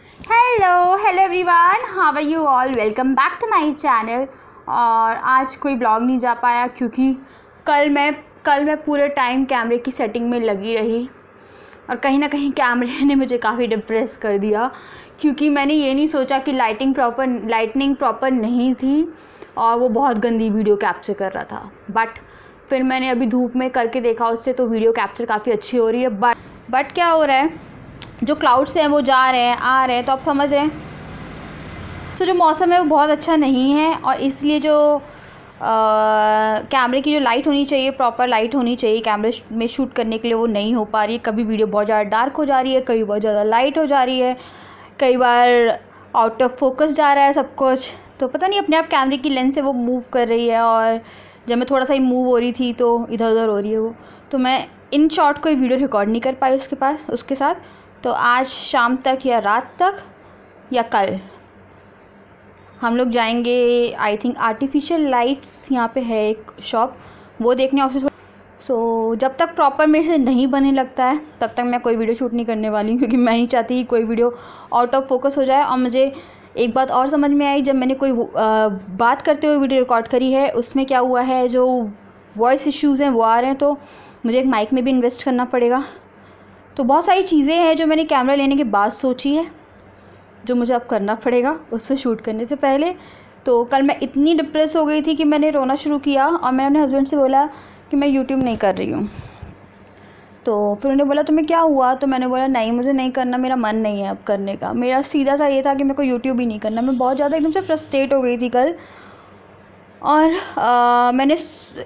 Hello everyone, how are you all. Welcome back to my channel. और आज कोई blog नहीं जा पाया क्योंकि कल मैं पूरे टाइम कैमरे की सेटिंग में लगी रही और कहीं ना कहीं कैमरे ने मुझे काफ़ी डिप्रेस कर दिया क्योंकि मैंने ये नहीं सोचा कि लाइटिंग प्रॉपर नहीं थी और वो बहुत गंदी वीडियो कैप्चर कर रहा था। बट फिर मैंने अभी धूप में करके देखा उससे, तो वीडियो कैप्चर काफ़ी अच्छी हो रही है। बट क्या हो रहा है, जो क्लाउड्स हैं वो जा रहे हैं आ रहे हैं, तो आप समझ रहे हैं। तो जो मौसम है वो बहुत अच्छा नहीं है और इसलिए जो कैमरे की जो लाइट होनी चाहिए, प्रॉपर लाइट होनी चाहिए कैमरे में शूट करने के लिए, वो नहीं हो पा रही है। कभी वीडियो बहुत ज़्यादा डार्क हो जा रही है, कभी बहुत ज़्यादा लाइट हो जा रही है, कई बार आउट ऑफ फोकस जा रहा है सब कुछ। तो पता नहीं अपने आप कैमरे की लेंस से वो मूव कर रही है और जब मैं थोड़ा सा ही मूव हो रही थी तो इधर उधर हो रही है वो। तो मैं इन शॉर्ट कोई वीडियो रिकॉर्ड नहीं कर पाई उसके साथ। तो आज शाम तक या रात तक या कल हम लोग जाएंगे, आई थिंक आर्टिफिशियल लाइट्स यहाँ पे है एक शॉप, वो देखने ऑफिस। सो जब तक प्रॉपर मेरे से नहीं बनने लगता है तब तक मैं कोई वीडियो शूट नहीं करने वाली हूँ क्योंकि मैं नहीं चाहती कि कोई वीडियो आउट ऑफ फोकस हो जाए। और मुझे एक बात और समझ में आई, जब मैंने कोई बात करते हुए वीडियो रिकॉर्ड करी है उसमें क्या हुआ है, जो वॉइस इश्यूज़ हैं वो आ रहे हैं, तो मुझे एक माइक में भी इन्वेस्ट करना पड़ेगा। तो बहुत सारी चीज़ें हैं जो मैंने कैमरा लेने के बाद सोची है, जो मुझे अब करना पड़ेगा उस पर शूट करने से पहले। तो कल मैं इतनी डिप्रेस हो गई थी कि मैंने रोना शुरू किया और मैंने अपने हस्बैंड से बोला कि मैं यूट्यूब नहीं कर रही हूँ। तो फिर उन्होंने बोला तुम्हें क्या हुआ, तो मैंने बोला नहीं मुझे नहीं करना, मेरा मन नहीं है अब करने का। मेरा सीधा सा ये था कि मेरे को यूट्यूब ही नहीं करना। मैं बहुत ज़्यादा एकदम से फ्रस्ट्रेट हो गई थी कल। और मैंने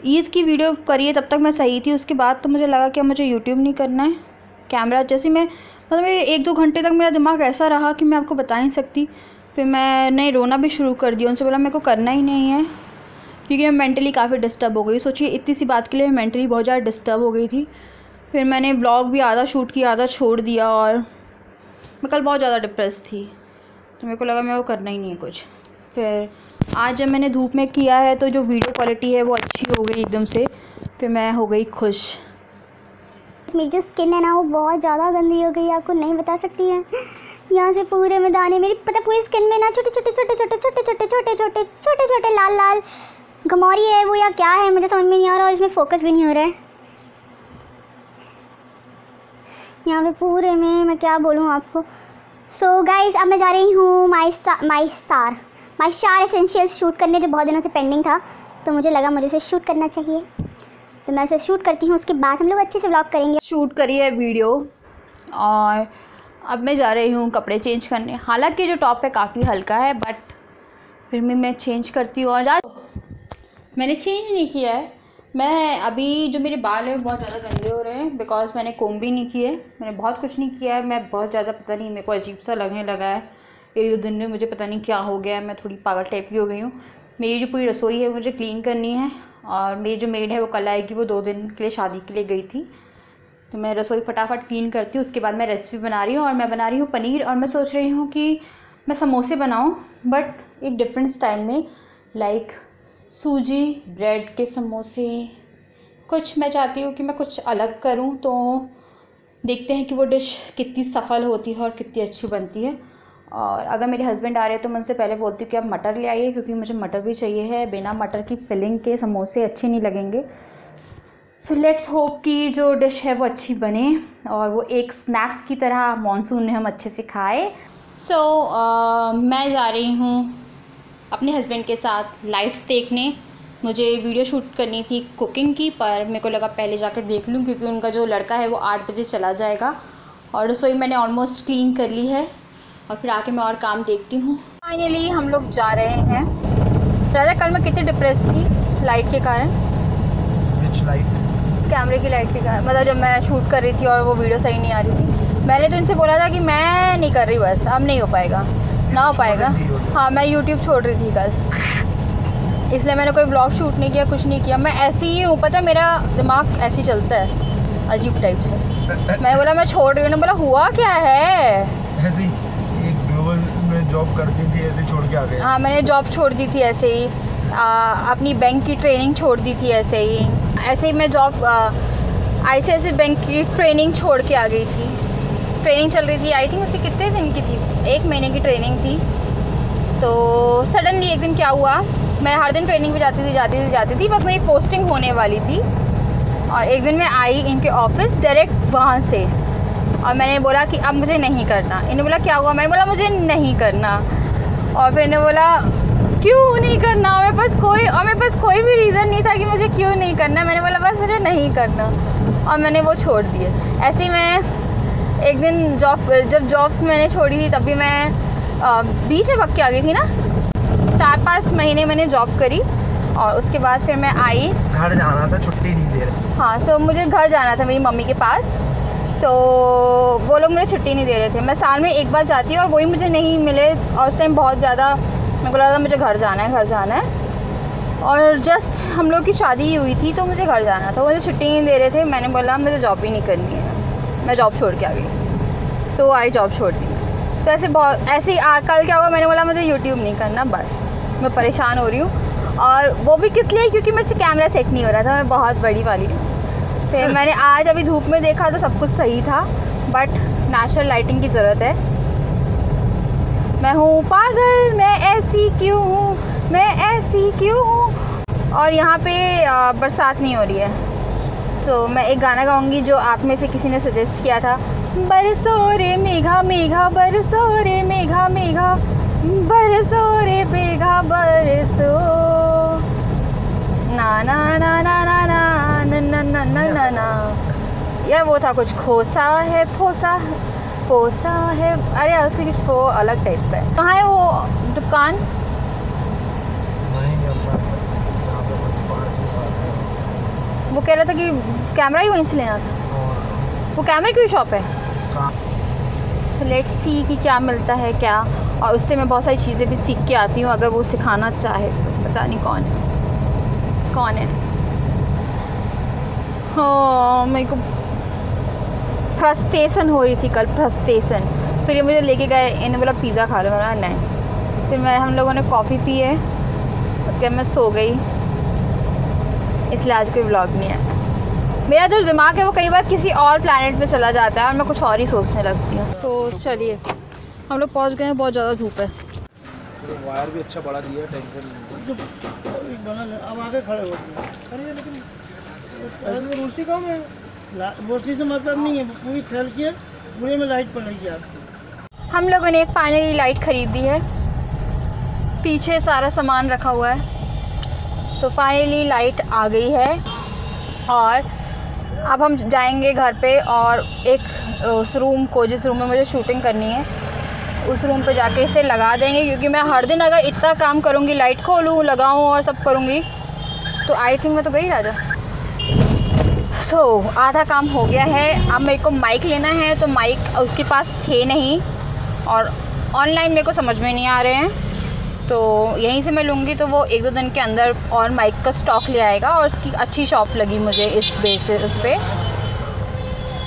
ईद की वीडियो करी है, तब तक मैं सही थी। उसके बाद तो मुझे लगा कि मुझे यूट्यूब नहीं करना है। कैमरा जैसे मैं मतलब 1-2 घंटे तक मेरा दिमाग ऐसा रहा कि मैं आपको बता नहीं सकती। फिर मैंने रोना भी शुरू कर दिया, उनसे बोला मेरे को करना ही नहीं है क्योंकि मैं मेंटली काफ़ी डिस्टर्ब हो गई। सोचिए इतनी सी बात के लिए मैं मेंटली बहुत ज़्यादा डिस्टर्ब हो गई थी। फिर मैंने व्लॉग भी आधा शूट किया, आधा छोड़ दिया और मैं कल बहुत ज़्यादा डिप्रेस थी। तो मेरे को लगा मैं वो करना ही नहीं है कुछ। फिर आज जब मैंने धूप में किया है तो जो वीडियो क्वालिटी है वो अच्छी हो गई एकदम से। फिर मैं हो गई खुश। मेरी जो स्किन है ना वो बहुत ज़्यादा गंदी हो गई, आपको नहीं बता सकती है। यहाँ से पूरे में दाने, मेरी पता पूरी स्किन में ना छोटे लाल लाल गमौरी है वो या क्या है मुझे समझ में नहीं आ रहा और इसमें फोकस भी नहीं हो रहा है। यहाँ पे पूरे में मैं क्या बोलूँ आपको। सो गाइस अब मैं जा रही हूँ माई शार एसेंशियल्स शूट करने, जो बहुत दिनों से पेंडिंग था। तो मुझे लगा मुझे इसे शूट करना चाहिए, तो मैं इसे शूट करती हूँ। उसके बाद हम लोग अच्छे से व्लॉग करेंगे। शूट करी है वीडियो और अब मैं जा रही हूँ कपड़े चेंज करने। हालांकि जो टॉप है काफ़ी हल्का है बट फिर भी मैं चेंज करती हूँ। और आज मैंने चेंज नहीं किया है। मैं अभी जो मेरे बाल हैं बहुत ज़्यादा गंदे हो रहे हैं बिकॉज मैंने कोम भी नहीं किए, मैंने बहुत कुछ नहीं किया है। मैं बहुत ज़्यादा पता नहीं मेरे को अजीब सा लगने लगा है 1-2 दिन में, मुझे पता नहीं क्या हो गया है। मैं थोड़ी पागल टाइप की हो गई हूँ। मेरी जो पूरी रसोई है मुझे क्लीन करनी है और मेरी जो मेड है वो कल आएगी, वो 2 दिन के लिए शादी के लिए गई थी। तो मैं रसोई फटाफट क्लीन करती हूँ। उसके बाद मैं रेसिपी बना रही हूँ और मैं बना रही हूँ पनीर। और मैं सोच रही हूँ कि मैं समोसे बनाऊँ बट एक डिफरेंट स्टाइल में, लाइक सूजी ब्रेड के समोसे। कुछ मैं चाहती हूँ कि मैं कुछ अलग करूँ, तो देखते हैं कि वो डिश कितनी सफल होती है और कितनी अच्छी बनती है। और अगर मेरे हस्बैंड आ रहे हैं तो मैं उनसे पहले बोलती हूँ कि आप मटर ले आइए क्योंकि मुझे मटर भी चाहिए है। बिना मटर की फिलिंग के समोसे अच्छे नहीं लगेंगे। सो लेट्स होप कि जो डिश है वो अच्छी बने और वो एक स्नैक्स की तरह मॉनसून में हम अच्छे से खाए। मैं जा रही हूँ अपने हस्बैंड के साथ लाइट्स देखने। मुझे वीडियो शूट करनी थी कुकिंग की, पर मेरे को लगा पहले जाकर देख लूँ क्योंकि उनका जो लड़का है वो 8 बजे चला जाएगा। और रसोई मैंने ऑलमोस्ट क्लीन कर ली है और फिर आके मैं और काम देखती हूँ। फाइनली हम लोग जा रहे हैं। राजा कल मैं कितनी डिप्रेस थी लाइट के कारण। Which light? कैमरे की लाइट के कारण, मतलब जब मैं शूट कर रही थी और वो वीडियो सही नहीं आ रही थी। मैंने तो इनसे बोला था कि मैं नहीं कर रही, बस अब नहीं हो पाएगा, ना हो पाएगा। हाँ मैं यूट्यूब छोड़ रही थी कल, इसलिए मैंने कोई व्लॉग शूट नहीं किया, कुछ नहीं किया। मैं ऐसी ही हूँ, पता है मेरा दिमाग ऐसे ही चलता है अजीब टाइप से। मैंने बोला मैं छोड़ रही हूँ, बोला हुआ क्या है। ऐसे ही एक ग्लोबल में जॉब करती थी, ऐसे छोड़ के आ गए। हाँ मैंने जॉब छोड़ दी थी ऐसे ही, अपनी बैंक की ट्रेनिंग छोड़ दी थी ऐसे ही मैं जॉब ICICI बैंक की ट्रेनिंग छोड़ के आ गई थी। ट्रेनिंग चल रही थी, आई थिंक उसकी कितने दिन की थी, 1 महीने की ट्रेनिंग थी। तो सडनली एक दिन क्या हुआ, मैं हर दिन ट्रेनिंग पे जाती थी, बस मेरी पोस्टिंग होने वाली थी। और एक दिन मैं आई इनके ऑफिस डायरेक्ट वहाँ से, और मैंने बोला कि अब मुझे नहीं करना। इन्होंने बोला क्या हुआ, मैंने बोला मुझे नहीं करना। और फिर इन्होंने बोला क्यों नहीं करना, मेरे पास कोई भी रीज़न नहीं था कि मुझे क्यों नहीं करना। मैंने बोला बस मुझे नहीं करना, और मैंने वो छोड़ दिए। ऐसे ही मैं एक दिन जब जॉब्स मैंने छोड़ी थी, तब भी मैं बीच में भाग के आ गई थी ना, 4-5 महीने मैंने जॉब करी, और उसके बाद फिर मैं आई। घर जाना था, छुट्टी नहीं दे रहे। हाँ, सो मुझे घर जाना था मेरी मम्मी के पास, तो वो लोग मुझे छुट्टी नहीं दे रहे थे। मैं साल में एक बार जाती हूँ, और वही मुझे नहीं मिले, और उस टाइम बहुत ज़्यादा मेरे को लगा था मुझे घर जाना है। और जस्ट हम लोग की शादी ही हुई थी, तो मुझे घर जाना था, मुझे छुट्टी नहीं दे रहे थे। मैंने बोला मुझे जॉब ही नहीं करनी है, मैं जॉब छोड़ के आ गई। तो आई जॉब छोड़ दी। तो ऐसे कल क्या हुआ, मैंने बोला मुझे यूट्यूब नहीं करना, बस मैं परेशान हो रही हूँ। और वो भी किस लिए, क्योंकि मेरे से कैमरा सेट नहीं हो रहा था, मैं बहुत बड़ी वाली हूँ। फिर मैंने आज अभी धूप में देखा तो सब कुछ सही था, बट नेचुरल लाइटिंग की ज़रूरत है। मैं हूँ पागल, मैं ऐसी क्यों हूँ, मैं ऐसी क्यों हूँ। और यहाँ पे बरसात नहीं हो रही है, तो मैं एक गाना गाऊँगी जो आप में से किसी ने सजेस्ट किया था। बरसो रे मेघा मेघा, बरसो रे मेघा मेघा, बरसो रे मेघा बरसो, ना ना ना ना ना ना ना ना ना ना ना। यार वो था कुछ खोसा है फोसा पोसा है, अरे उससे कुछ वो अलग टाइप का है। कहाँ है वो दुकान? वो कह रहा था कि कैमरा ही वहीं से लेना था। वो कैमरे की शॉप है। सो लेट्स सी कि क्या मिलता है क्या, और उससे मैं बहुत सारी चीज़ें भी सीख के आती हूँ, अगर वो सिखाना चाहे तो। पता नहीं कौन है। हाँ, मेरे को फ्रस्ट्रेशन हो रही थी कल, फ्रस्ट्रेशन। फिर ये मुझे लेके गए, इन्हें बोला पिज़्ज़ा खा लो, मैंने नहीं। फिर हम लोगों ने कॉफ़ी पी है, उसके बाद मैं सो गई, इसलिए आज कोई व्लॉग नहीं है। मेरा जो दिमाग है वो कई बार किसी और प्लैनेट पे चला जाता है, और मैं कुछ और ही सोचने लगती हूँ। तो चलिए हम लोग पहुँच गए हैं, बहुत ज़्यादा धूप है। वायर भी अच्छा बड़ा दिया, टेंशन नहीं। अब आगे खड़े हो गए, लेकिन रोशनी कम है, रोशनी से मतलब नहीं है, पूरी फैल के पूरे में लाइट पड़ रही है। हम लोगों ने फाइनली लाइट ख़रीद दी है, पीछे सारा सामान रखा हुआ है। सो फाइनली लाइट आ गई है, और अब हम जाएंगे घर पे, और एक उस रूम को, जिस रूम में मुझे शूटिंग करनी है, उस रूम पे जाके इसे लगा देंगे। क्योंकि मैं हर दिन अगर इतना काम करूँगी, लाइट खोलूँ, लगाऊँ और सब करूँगी, तो आई थिंक मैं तो गई राजा। सो आधा काम हो गया है। अब मेरे को माइक लेना है, तो माइक उसके पास थे नहीं, और ऑनलाइन मेरे को समझ में नहीं आ रहे हैं, तो यहीं से मैं लूँगी। तो वो 1-2 दिन के अंदर और माइक का स्टॉक ले आएगा, और उसकी अच्छी शॉप लगी मुझे इस बेसिस उस पर,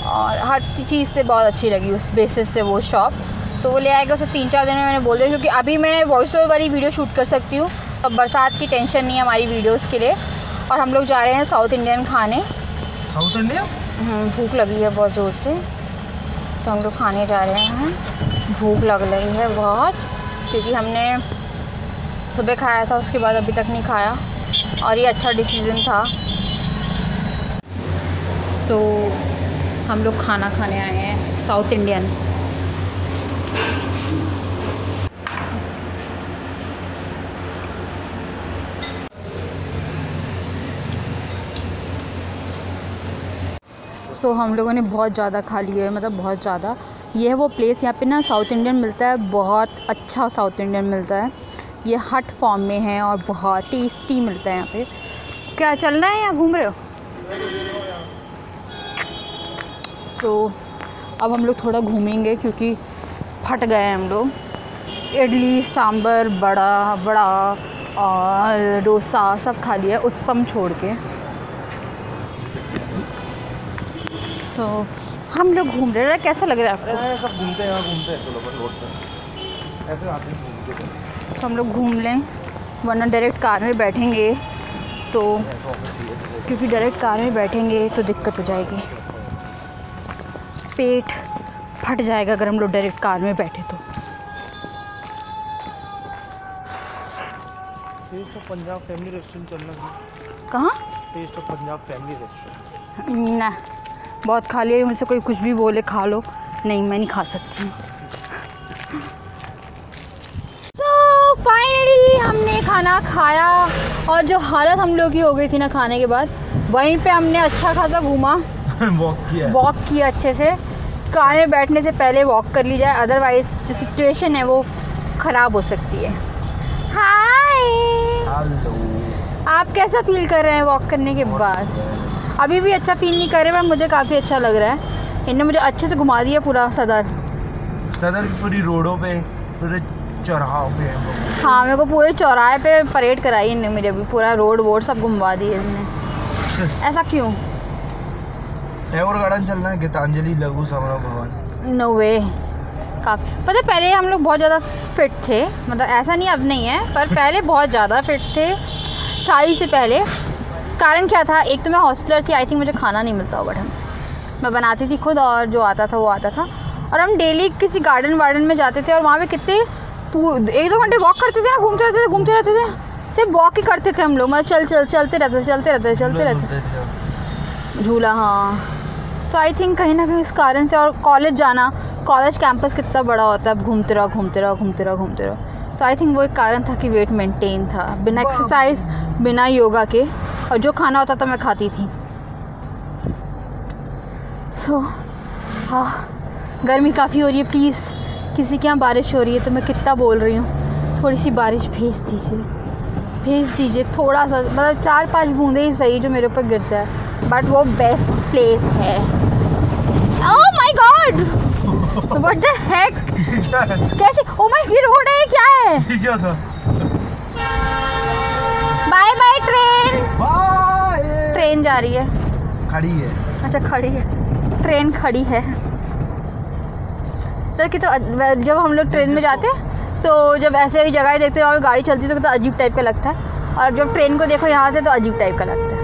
और हर चीज़ से बहुत अच्छी लगी उस बेसिस से वो शॉप। तो वो ले आएगा, उसे 3-4 दिन में मैंने बोल दिया, क्योंकि अभी मैं वॉइस ओवर वाली वीडियो शूट कर सकती हूँ। अब बरसात की टेंशन नहीं है हमारी वीडियोज़ के लिए। और हम लोग जा रहे हैं साउथ इंडियन खाने। South India? भूख लगी है बहुत ज़ोर से, तो हम लोग खाने जा रहे हैं। भूख लग रही है बहुत, क्योंकि हमने सुबह खाया था, उसके बाद अभी तक नहीं खाया, और ये अच्छा डिसीजन था। सो हम लोग खाना खाने आए हैं साउथ इंडियन। सो हम लोगों ने बहुत ज़्यादा खा लिया है, मतलब बहुत ज़्यादा। ये है वो प्लेस, यहाँ पे ना साउथ इंडियन मिलता है, बहुत अच्छा साउथ इंडियन मिलता है। ये हट फॉर्म में है, और बहुत टेस्टी मिलता है यहाँ पे। क्या चलना है या घूम रहे हो? तो अब हम लोग थोड़ा घूमेंगे, क्योंकि फट गए हैं हम लोग। इडली सांभर बड़ा और डोसा सब खा लिया, उत्पम छोड़ के। सो हम लोग घूम रहे हैं। कैसा लग रहा है आपको? सब घूमते हैं, चलो बस रोड पे ऐसे आते हैं। तो हम लोग घूम लें, वरना डायरेक्ट कार में बैठेंगे तो, क्योंकि डायरेक्ट कार में बैठेंगे तो दिक्कत हो जाएगी। पेट फट जाएगा अगर हम लोग डायरेक्ट कार में बैठे तो। Taste of Punjab family restaurant चलना है। कहाँ? Taste of Punjab family restaurant. ना, बहुत खा लिया, मुझसे कोई कुछ भी बोले खा लो, नहीं मैं नहीं खा सकती। सो फाइनली हमने खाना खाया और जो हालत हम लोग की हो गई थी ना खाने के बाद, वहीं पे हमने अच्छा खासा घूमा, वॉक किया अच्छे से। कार में बैठने से पहले वॉक कर ली जाए, अदरवाइज जो सिचुएशन है वो ख़राब हो सकती है। हाय, आप कैसा फील कर रहे हैं वॉक करने के बाद? अभी भी अच्छा फील नहीं कर रहे, पर मुझे काफ़ी अच्छा लग रहा है। इन्होंने मुझे अच्छे से घुमा दिया पूरा सदर की पूरी रोडों पे, पूरे चौराहों पे। हाँ, मेरे को पूरे चौराहे पे परेड कराई इन्होंने, मुझे भी पूरा रोड वोड सब घुमा दिए इन्होंने। ऐसा क्यों? टैगोर गार्डन चलना है, गीतांजलि लघु संग्रह भवन। नो वे। काफ़ी पता है, पहले हम लोग बहुत ज़्यादा फिट थे, मतलब ऐसा नहीं अब नहीं है, पर पहले बहुत ज़्यादा फिट थे शादी से पहले। कारण क्या था? एक तो मैं हॉस्टलर थी, आई थिंक मुझे खाना नहीं मिलता होगा ढंग से, मैं बनाती थी खुद और जो आता था वो आता था। और हम डेली किसी गार्डन वार्डन में जाते थे और वहाँ पे कितने 1-2 घंटे वॉक करते थे ना, घूमते रहते थे, सिर्फ वॉक ही करते थे हम लोग, मतलब चलते रहते झूला। हाँ, तो आई थिंक कहीं ना कहीं उस कारण से, और कॉलेज जाना, कॉलेज कैंपस कितना बड़ा होता है, अब घूमते रहो। तो आई थिंक वो एक कारण था कि वेट मेंटेन था, बिना एक्सरसाइज बिना योगा के, और जो खाना होता था मैं खाती थी। सो हाँ, गर्मी काफ़ी हो रही है, प्लीज़ किसी के यहाँ बारिश हो रही है तो मैं कितना बोल रही हूँ, थोड़ी सी बारिश भेज दीजिए थोड़ा सा, मतलब 4-5 बूंदे ही सही जो मेरे ऊपर गिर जाए, बट वो बेस्ट प्लेस है। Oh my god, what the heck, कैसे? ओह माय, ये रोड है, क्या है? क्या था? बाय बाय ट्रेन जा रही है, खड़ी है। अच्छा खड़ी है, ट्रेन खड़ी है। कि तो जब हम लोग ट्रेन में जाते हैं तो जब ऐसे ही जगह देखते हैं और गाड़ी चलती है तो अजीब टाइप का लगता है, और जब ट्रेन को देखो यहाँ से तो अजीब टाइप का लगता है।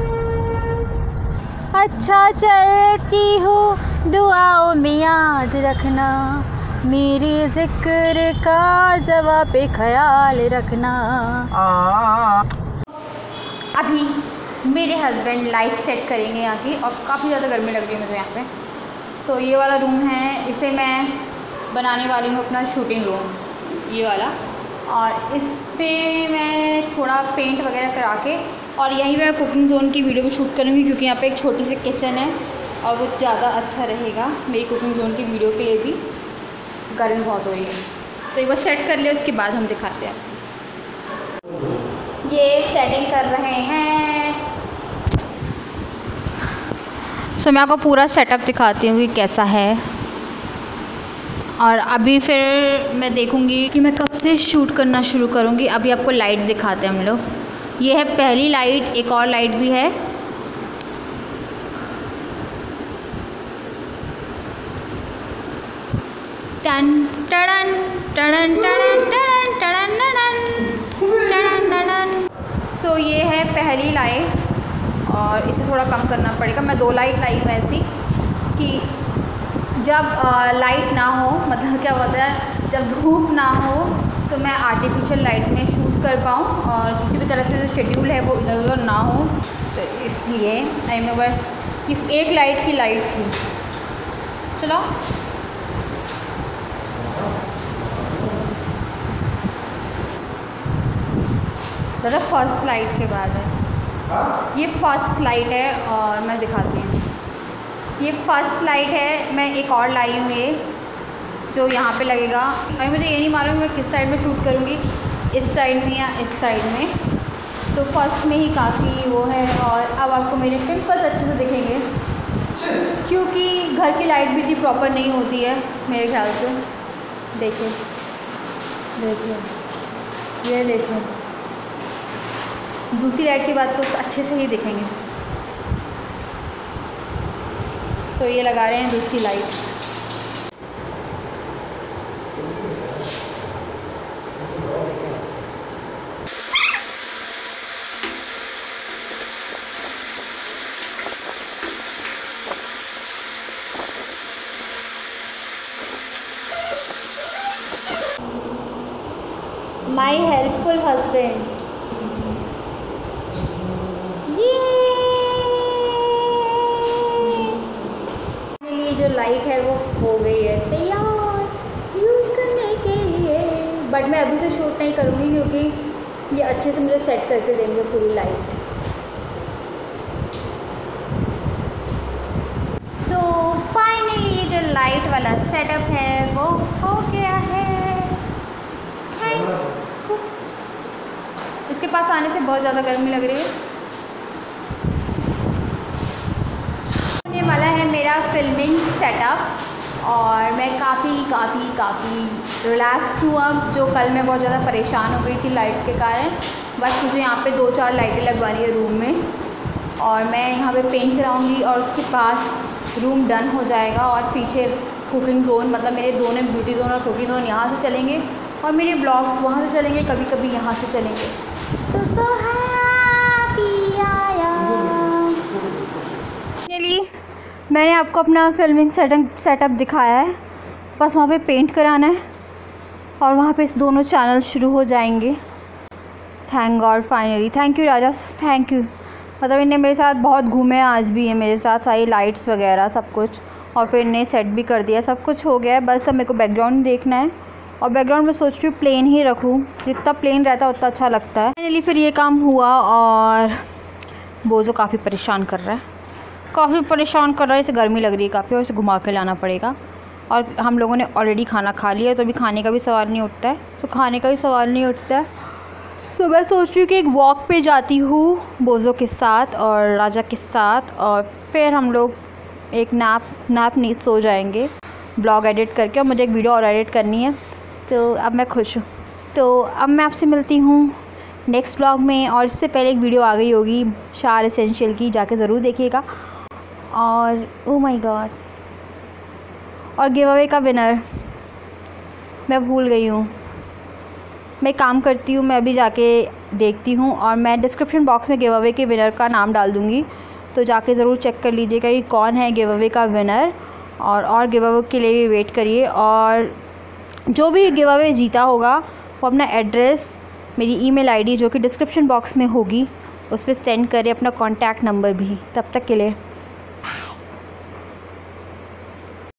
अच्छा चलती हूँ, दुआओं में याद रखना, मेरे जिक्र का जवाब पे ख्याल रखना। अभी मेरे हस्बैंड लाइट सेट करेंगे यहाँ की, और काफ़ी ज़्यादा गर्मी लग रही है मुझे यहाँ पे। सो ये वाला रूम है, इसे मैं बनाने वाली हूँ अपना शूटिंग रूम, ये वाला, और इस पे मैं थोड़ा पेंट वगैरह करा के, और यहीं मैं कुकिंग जोन की वीडियो भी शूट करूँगी, क्योंकि यहाँ पे एक छोटी सी किचन है और वो ज़्यादा अच्छा रहेगा मेरी कुकिंग जोन की वीडियो के लिए भी। गर्मी बहुत हो रही है, तो एक बार सेट कर ले, उसके बाद हम दिखाते हैं। ये सेटिंग कर रहे हैं, सो मैं आपको पूरा सेटअप दिखाती हूँ कि कैसा है, और अभी फिर मैं देखूँगी कि मैं कब से शूट करना शुरू करूँगी। अभी आपको लाइट दिखाते हैं हम लोग। ये है पहली लाइट, एक और लाइट भी है। टन टड़न टड़न टड़न टड़न टड़न टड़न टड़न। सो ये है पहली लाइट, और इसे थोड़ा कम करना पड़ेगा। मैं 2 लाइट लाई हूँ ऐसी कि जब लाइट ना हो, मतलब क्या होता है, जब धूप ना हो तो मैं आर्टिफिशियल लाइट में शूट कर पाऊँ, और किसी भी तरह से जो शेड्यूल है वो इधर उधर ना हो, तो इसलिए आई में ये 1 लाइट की लाइट थी। चलो दादा, फर्स्ट लाइट के बाद है, ये फर्स्ट लाइट है, और मैं दिखाती हूँ। ये फर्स्ट लाइट है, मैं एक और लाई हूँ ये, जो यहाँ पे लगेगा। अभी मुझे ये नहीं मालूम मैं किस साइड में शूट करूँगी, इस साइड में या इस साइड में, तो फर्स्ट में ही काफ़ी वो है। और अब आपको मेरे पिंपल्स अच्छे से दिखेंगे, क्योंकि घर की लाइट भी इतनी प्रॉपर नहीं होती है मेरे ख्याल से। देखिए ये देखो, दूसरी लाइट की बात तो अच्छे से ही दिखेंगे। सो ये लगा रहे हैं दूसरी लाइट। माई हेल्पफुल हस्बैंड। ये जो लाइट है वो हो गई है तैयार यूज़ करने के लिए, बट मैं अभी से शूट नहीं करूँगी क्योंकि ये अच्छे से मुझे सेट करके देंगे पूरी लाइट। सो फाइनली ये जो लाइट वाला सेटअप है वो हो गया है। Thank you. इसके पास आने से बहुत ज़्यादा गर्मी लग रही है। होने वाला है मेरा फिल्मिंग सेटअप और मैं काफ़ी रिलैक्स्ड हूँ अब, जो कल मैं बहुत ज़्यादा परेशान हो गई थी लाइट के कारण। बस मुझे यहाँ पे 2-4 लाइटें लगवानी है रूम में और मैं यहाँ पे पेंट कराऊँगी और उसके बाद रूम डन हो जाएगा। और पीछे कुकिंग जोन, मतलब मेरे दोनों ब्यूटी जोन और कुकिंग जोन यहाँ से चलेंगे और मेरे ब्लॉग्स वहाँ से चलेंगे, कभी कभी यहाँ से चलेंगे। सो हैप्पी आया। फाइनली मैंने आपको अपना फिल्मिंग सेटअप दिखाया है, बस वहाँ पे पेंट कराना है और वहाँ पे इस दोनों चैनल शुरू हो जाएंगे। Thank God finally. Thank you Raja, thank you. मतलब इन्हें मेरे साथ बहुत घूमे, आज भी है मेरे साथ, सारी लाइट्स वगैरह सब कुछ, और फिर इन्हें सेट भी कर दिया, सब कुछ हो गया है। बस अब मेरे को बैकग्राउंड देखना है और बैकग्राउंड में सोच रही हूँ प्लेन ही रखूँ, जितना प्लेन रहता है उतना अच्छा लगता है। फाइनली फिर ये काम हुआ और बोझो काफ़ी परेशान कर रहा है, इसे गर्मी लग रही है काफ़ी और इसे घुमा के लाना पड़ेगा। और हम लोगों ने ऑलरेडी खाना खा लिया है तो अभी खाने का भी सवाल नहीं उठता है। तो मैं सोच रही हूँ कि एक वॉक पे जाती हूँ बोझो के साथ और राजा के साथ, और फिर हम लोग एक नैप नहीं सो जाएंगे ब्लॉग एडिट करके, और मुझे एक वीडियो और एडिट करनी है। तो अब मैं खुश हूँ। तो अब मैं आपसे मिलती हूँ नेक्स्ट ब्लॉग में, और इससे पहले एक वीडियो आ गई होगी शार एसेंशियल की, जाके ज़रूर देखिएगा। और ओ माय गॉड, और गिव अवे का विनर मैं भूल गई हूँ। मैं काम करती हूँ, मैं अभी जाके देखती हूँ और मैं डिस्क्रिप्शन बॉक्स में गिव अवे के विनर का नाम डाल दूँगी, तो जाके ज़रूर चेक कर लीजिएगा कि कौन है गिव अवे का विनर, और गिव अवे के लिए भी वेट करिए। और जो भी गिव अवे जीता होगा वो अपना एड्रेस, मेरी ईमेल आईडी जो कि डिस्क्रिप्शन बॉक्स में होगी, उस पर सेंड करे, अपना कॉन्टैक्ट नंबर भी। तब तक के लिए